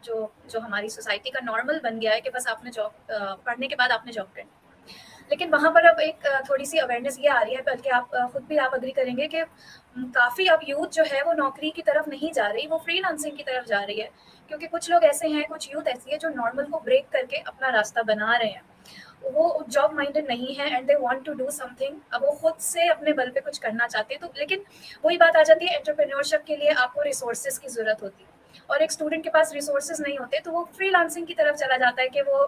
جو ہماری سوسائٹی کا نارمل بن گیا ہے کہ بس آپ نے جاب پڑھنے کے بعد آپ نے جاب کرنی. لیکن وہاں پر اب ایک تھوڑی سی اویئرنیس یہ آ رہی ہے, بلکہ آپ خود بھی آپ اگری کریں گے کہ کافی اب یوتھ جو ہے وہ نوکری کی طرف نہیں جا رہی, وہ فری لانسنگ کی طرف جا رہی ہے. کیونکہ کچھ لوگ ایسے ہیں, کچھ یوتھ ایسی ہے جو نارمل کو بریک کر کے اپنا راستہ بنا رہے ہیں. وہ جاب مائنڈیڈ نہیں ہے and they want to do something. اب وہ خود سے اپنے بل پہ کچھ کرنا چاہتے ہیں. تو لیکن وہی بات آ جاتی ہے, انٹرپرینیورشپ کے لیے آپ کو ریسورسز کی ضرورت ہوتی ہے, اور ایک اسٹوڈنٹ کے پاس ریسورسز نہیں ہوتے تو وہ فری لانسنگ کی طرف چلا جاتا ہے کہ وہ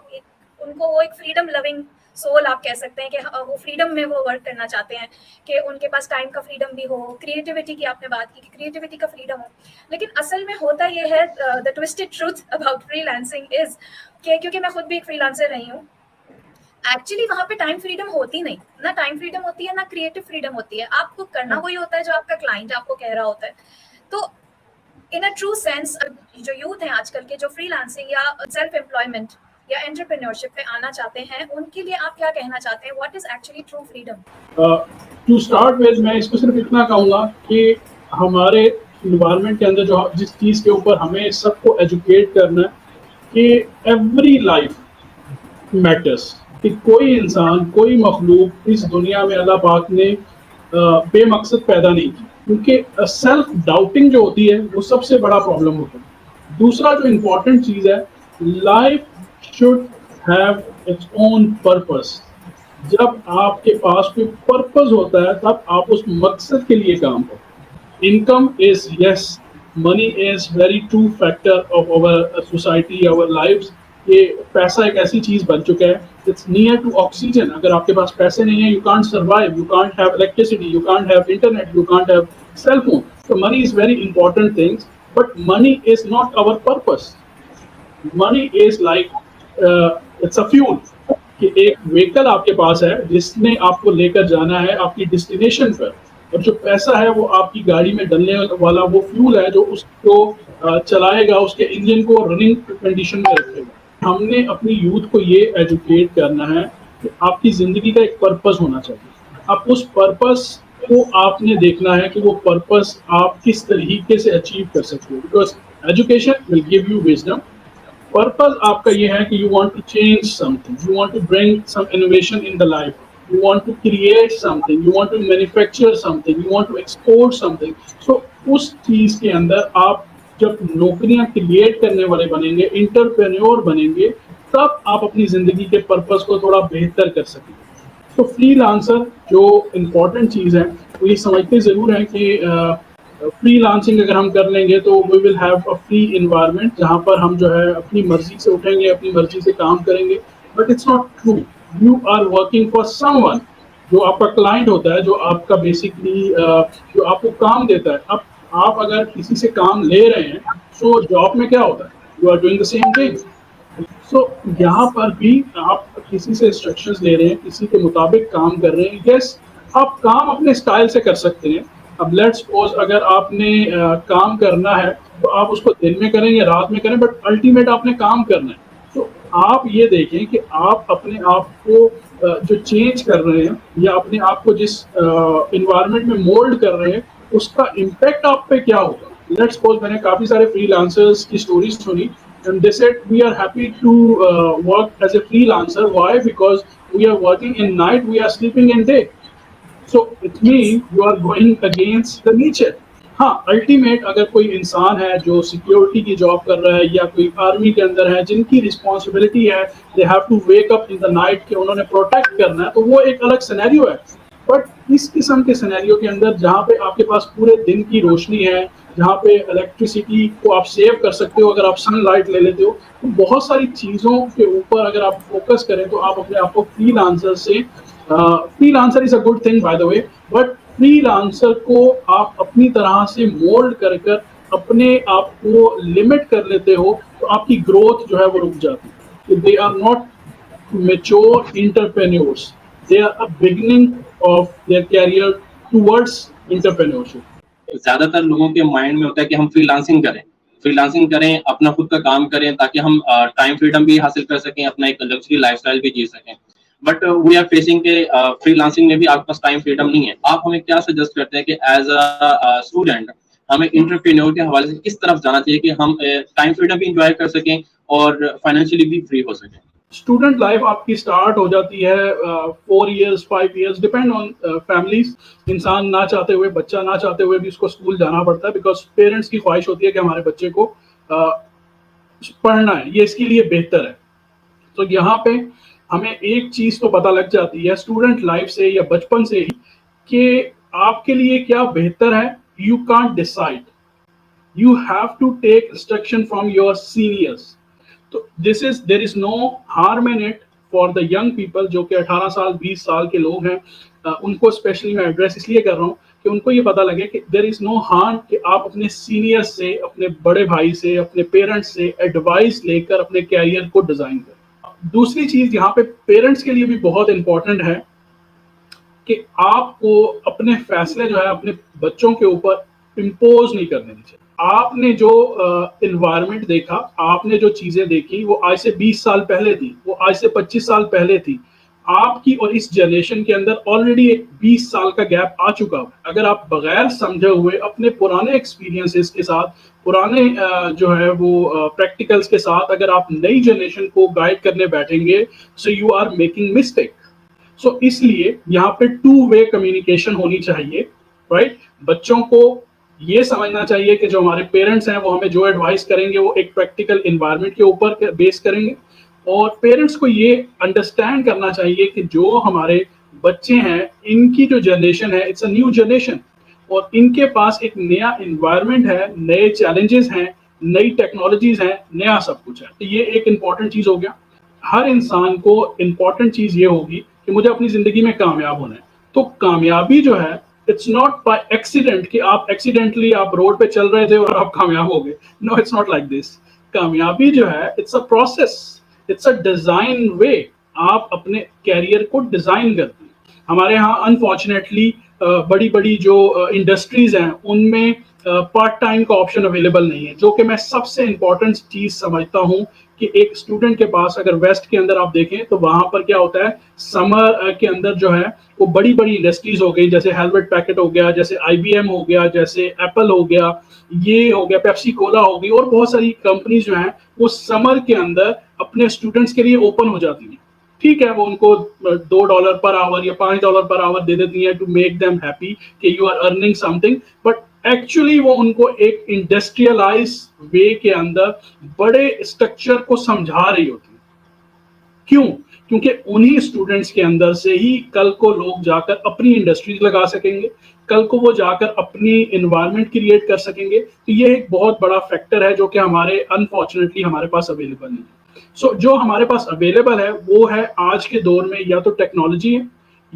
ان کو وہ ایک فریڈم لونگ سول آپ کہہ سکتے ہیں کہ وہ فریڈم میں وہ ورک کرنا چاہتے ہیں, کہ ان کے پاس ٹائم کا فریڈم بھی ہو, کریٹیوٹی کی آپ نے بات کی کہ کریٹیوٹی کا فریڈم ہو. لیکن اصل میں ہوتا یہ ہے, the toasted truth about freelancing is کہ کیونکہ میں خود بھی ایک فری لانسر رہی ہوں, ایکچولی وہاں پہ ٹائم فریڈم ہوتی نہیں, نہ ٹائم فریڈم ہوتی ہے نہ کریٹو فریڈم ہوتی ہے. آپ کو کرنا وہی ہوتا ہے جو آپ کا کلائنٹ آپ کو کہہ رہا ہوتا ہے. تو ان اے ٹرو سینس جو یوتھ ہیں آج کل کے, جو فری لانسنگ یا سیلف امپلائمنٹ یا انٹرپرینیورشپ پہ آنا چاہتے ہیں, ان کے لیے آپ کیا کہنا چاہتے ہیں؟ What is actually true freedom? To start with میں اس کو صرف اتنا کہوں گا کہ ہمارے انوائرمنٹ کے اندر جو جس چیز کے اوپر ہمیں سب کو ایجوکیٹ کرنا ہے کہ ایوری لائف میٹرس, کہ کوئی انسان کوئی مخلوق اس دنیا میں اللہ پاک نے بے مقصد پیدا نہیں کی, کیونکہ سیلف ڈاؤٹنگ جو ہوتی ہے وہ سب سے بڑا پرابلم ہوتا ہے. دوسرا جو امپورٹنٹ چیز ہے, life should have its own purpose. جب آپ کے پاس کوئی پرپز ہوتا ہے تب آپ اس مقصد کے لیے کام کرتے ہیں. Income is yes, money is very true factor of our society, our lives. یہ پیسہ ایک ایسی چیز بن چکا ہے, اٹس نیئر ٹو آکسیجن. اگر آپ کے پاس پیسے نہیں ہیں, you can't survive, you can't have electricity, you can't have internet, you can't have cell phone. So money is very important things, but money is not our purpose. Money is like it's a fuel. کہ ایک vehicle آپ کے پاس ہے جس نے آپ کو لے کر جانا ہے آپ کی ڈیسٹینیشن پر, اور جو پیسہ ہے وہ آپ کی گاڑی میں ڈلنے والا وہ فیول ہے جو اس کو چلائے گا, اس کے انجن کو رننگ کنڈیشن میں رکھے گا. ہم نے اپنی یوتھ کو یہ ایجوکیٹ کرنا ہے کہ آپ کی زندگی کا ایک پرپز ہونا چاہیے. اب اس پرپز کو آپ نے دیکھنا ہے کہ وہ پرپز آپ کس طریقے سے اچیو کر سکتے ہو, because education will give you wisdom. Purpose آپ کا یہ ہے کہ you want to change something, you want to bring some innovation in the life, you want to create something, you want to manufacture something, you want to export something. So اس چیز کے اندر آپ جب نوکریاں create کرنے والے بنیں گے, انٹرپرینیور بنیں گے, تب آپ اپنی زندگی کے پرپز کو تھوڑا بہتر کر سکیں گے. تو فری لانسر جو امپورٹنٹ چیز ہے وہ یہ سمجھتے ضرور ہیں کہ فری لانسنگ اگر ہم کر لیں گے تو we will have a free environment جہاں پر ہم جو ہے اپنی مرضی سے اٹھیں گے, اپنی مرضی سے کام کریں گے. But it's not true. You are working for someone, جو آپ کا کلائنٹ ہوتا ہے, جو آپ کا بیسکلی جو آپ کو کام دیتا ہے. اب آپ اگر کسی سے کام لے رہے ہیں تو جاب میں کیا ہوتا ہے, you are doing the same thing. So یہاں پر بھی آپ کسی سے انسٹرکشنز لے رہے ہیں, کسی کے مطابق کام کر رہے ہیں. یس, آپ کام اپنے اسٹائل سے کر سکتے ہیں. اب لیٹ سپوز اگر آپ نے کام کرنا ہے تو آپ اس کو دن میں کریں یا رات میں کریں, بٹ الٹیمیٹ آپ نے کام کرنا ہے. تو آپ یہ دیکھیں کہ آپ اپنے آپ کو جو چینج کر رہے ہیں یا اپنے آپ کو جس انوائرمنٹ میں مولڈ کر رہے ہیں اس کا امپیکٹ آپ پہ کیا ہوگا. لیٹ سپوز میں نے کافی سارے فری لانسرز کی اسٹوریز سنی, and they said we are happy to work as a freelancer. Why? Because we are working in night, we are sleeping in day. So it means you are going against the nature. ہاں, ultimate اگر کوئی انسان ہے جو security کی job کر رہا ہے یا کوئی آرمی کے اندر ہے جن کی رسپانسبلٹی ہے they have to wake up in the night کہ انہوں نے پروٹیکٹ کرنا ہے, تو وہ ایک الگ سینیریو ہے. بٹ اس قسم کے سینیریو کے اندر جہاں پہ آپ کے پاس پورے دن کی روشنی ہے, جہاں پہ الیکٹریسٹی کو آپ سیو کر سکتے ہو اگر آپ سن لائٹ لے لیتے ہو, تو بہت ساری چیزوں کے اوپر اگر آپ فوکس کریں تو آپ اپنے آپ کو فری لانسر سے, free lancer is a good thing by the way, but free lancer کو آپ اپنی طرح سے مولڈ کر کر اپنے آپ کو لمٹ کر لیتے ہو تو آپ کی گروتھ جو ہے وہ رک جاتی ہے. They are not mature entrepreneurs, they are a beginning of their career towards entrepreneurship. زیادہ تر لوگوں کے مائنڈ میں ہوتا ہے کہ ہم فری لانسنگ کریں, اپنا خود کا کام کریں تاکہ ہم ٹائم فریڈم بھی حاصل کر سکیں, اپنا ایک لگژری لائف اسٹائل بھی جی سکیں. بٹ وی آر فیسنگ کہ فری لانسنگ میں بھی آپ کے پاس ٹائم فریڈم نہیں ہے. آپ ہمیں کیا سجیسٹ کرتے ہیں کہ ایز اے اسٹوڈنٹ ہمیں انٹرپرینور کے حوالے سے کس طرف جانا چاہیے کہ ہم ٹائم فریڈم بھی انجوائے کر سکیں اور فائنینشلی بھی فری ہو سکیں؟ اسٹوڈنٹ لائف آپ کی اسٹارٹ ہو جاتی ہے 4 years 5 years depend on families. انسان نہ چاہتے ہوئے, بچہ نہ چاہتے ہوئے بھی اس کو اسکول جانا پڑتا ہے, بیکاز پیرنٹس کی خواہش ہوتی ہے کہ ہمارے بچے کو پڑھنا ہے, یہ اس کے لیے بہتر ہے. تو یہاں پہ ہمیں ایک چیز تو پتہ لگ جاتی ہے اسٹوڈنٹ لائف سے یا بچپن سے ہی کہ آپ کے لیے کیا بہتر ہے. You can't decide, you have to take instruction from your seniors. تو there is no harm in it for the young people جو کہ 18 سال 20 سال کے لوگ ہیں, ان کو اسپیشلی میں ایڈریس اس لیے کر رہا ہوں کہ ان کو یہ پتہ لگے کہ دیر از نو ہارم کہ آپ اپنے سینئر سے, اپنے بڑے بھائی سے, اپنے پیرنٹس سے ایڈوائس لے کر اپنے کیریئر کو ڈیزائن کریں. دوسری چیز یہاں پہ پیرنٹس کے لیے بھی بہت امپورٹنٹ ہے کہ آپ کو اپنے فیصلے جو ہے اپنے بچوں کے اوپر امپوز نہیں کرنے چاہیے. آپ نے جو انوائرمنٹ دیکھا, آپ نے جو چیزیں دیکھی وہ آج سے 20 سال پہلے تھی, وہ آج سے 25 سال پہلے تھی. آپ کی اور اس جنریشن کے اندر آلریڈی ایک 20 سال کا گیپ آ چکا ہے. اگر آپ بغیر سمجھے ہوئے اپنے پرانے ایکسپیرینسز کے ساتھ, پرانے جو ہے وہ پریکٹیکلز کے ساتھ اگر آپ نئی جنریشن کو گائیڈ کرنے بیٹھیں گے, so you are making mistake. So اس لیے یہاں پہ 2 وے کمیونیکیشن ہونی چاہیے, رائٹ. بچوں کو یہ سمجھنا چاہیے کہ جو ہمارے پیرنٹس ہیں وہ ہمیں جو ایڈوائس کریں گے وہ ایک پریکٹیکل انوائرمنٹ کے اوپر بیس کریں گے, اور پیرنٹس کو یہ انڈرسٹینڈ کرنا چاہیے کہ جو ہمارے بچے ہیں ان کی جو جنریشن ہے اٹس اے نیو جنریشن, اور ان کے پاس ایک نیا انوائرمنٹ ہے, نئے چیلنجز ہیں, نئی ٹیکنالوجیز ہیں, نیا سب کچھ ہے. تو یہ ایک امپورٹنٹ چیز ہو گیا. ہر انسان کو امپورٹنٹ چیز یہ ہوگی کہ مجھے اپنی زندگی میں کامیاب ہونا ہے. تو کامیابی جو ہے اٹس ناٹ بائی ایکسیڈنٹ کہ آپ ایکسیڈنٹلی آپ روڈ پہ چل رہے تھے اور آپ کامیاب ہو گئے. No, it's not like this. کامیابی جو ہے it's a process, it's a design way. آپ اپنے کیریئر کو ڈیزائن کرتے ہیں. ہمارے ہاں انفارچونیٹلی بڑی بڑی جو انڈسٹریز ہیں ان میں پارٹ ٹائم کا آپشن اویلیبل نہیں ہے, جو کہ میں سب سے امپورٹنٹ چیز سمجھتا ہوں کہ ایک اسٹوڈنٹ کے پاس اگر ویسٹ کے اندر آپ دیکھیں تو وہاں پر کیا ہوتا ہے, سمر کے اندر جو ہے وہ بڑی بڑی انڈسٹریز ہو گئی, جیسے ہیلویٹ پیکٹ ہو گیا, جیسے IBM ہو گیا, جیسے ایپل ہو گیا, یہ ہو گیا, پیپسی کولا ہو گئی, اور بہت ساری کمپنیز جو ہیں وہ سمر کے اندر اپنے اسٹوڈنٹس کے لیے اوپن ہو جاتی ہیں. ٹھیک ہے, وہ ان کو $2 پر آور یا $5 پر آور دے دیتی ہیں ٹو میک دیم ہیپی کہ you are earning something, but actually وہ ان کو ایک انڈسٹریلائز وے کے اندر بڑے اسٹرکچر کو سمجھا رہی ہوتی ہے. کیوں؟ کیونکہ انہی اسٹوڈنٹس کے اندر سے ہی کل کو لوگ جا کر اپنی انڈسٹریز لگا سکیں گے, کل کو وہ جا کر اپنی انوائرمنٹ کریٹ کر سکیں گے. تو یہ ایک بہت بڑا فیکٹر ہے جو کہ ہمارے انفارچونیٹلی ہمارے پاس اویلیبل نہیں ہے. سو جو ہمارے پاس اویلیبل ہے وہ ہے آج کے دور میں یا تو ٹیکنالوجی ہے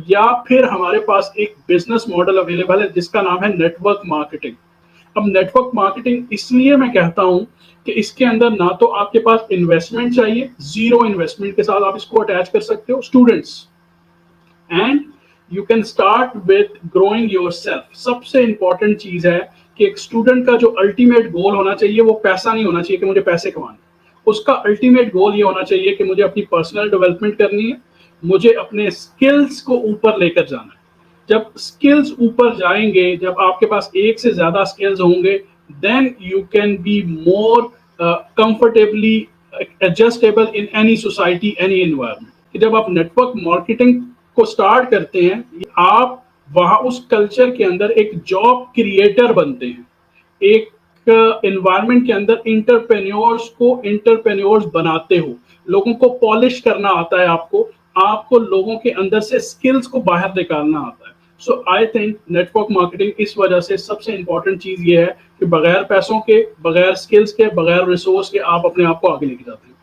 یا پھر ہمارے پاس ایک بزنس ماڈل اویلیبل ہے جس کا نام ہے نیٹ ورک مارکیٹنگ. اب نیٹ ورک مارکیٹنگ اس لیے میں کہتا ہوں کہ اس کے اندر نہ تو آپ کے پاس انویسٹمنٹ چاہیے, 0 انویسٹمنٹ کے ساتھ آپ اس کو اٹیچ کر سکتے ہو students, and you can start with growing yourself. سب سے امپورٹنٹ چیز ہے کہ ایک اسٹوڈنٹ کا جو الٹیمیٹ گول ہونا چاہیے وہ پیسہ نہیں ہونا چاہیے کہ مجھے پیسے کمانے. اس کا الٹیمیٹ گول یہ ہونا چاہیے کہ مجھے اپنی پرسنل ڈیولپمنٹ کرنی ہے, مجھے اپنے اسکلس کو اوپر لے کر جانا ہے. جب اسکلس اوپر جائیں گے, جب آپ کے پاس ایک سے زیادہ اسکلز ہوں گے, then you can be more comfortably adjustable in any society, any environment. جب آپ نیٹ ورک مارکیٹنگ کو اسٹارٹ کرتے ہیں, آپ وہاں اس کلچر کے اندر ایک جاب کریٹر بنتے ہیں. ایک انوائرمنٹ کے اندر انٹرپرینیورس کو انٹرپرینیورس بناتے ہو, لوگوں کو پالش کرنا آتا ہے, آپ کو لوگوں کے اندر سے اسکلز کو باہر نکالنا آتا ہے. So I think network marketing اس وجہ سے سب سے امپورٹنٹ چیز یہ ہے کہ بغیر پیسوں کے, بغیر اسکلز کے, بغیر ریسورس کے آپ اپنے آپ کو آگے لے کے جاتے ہیں.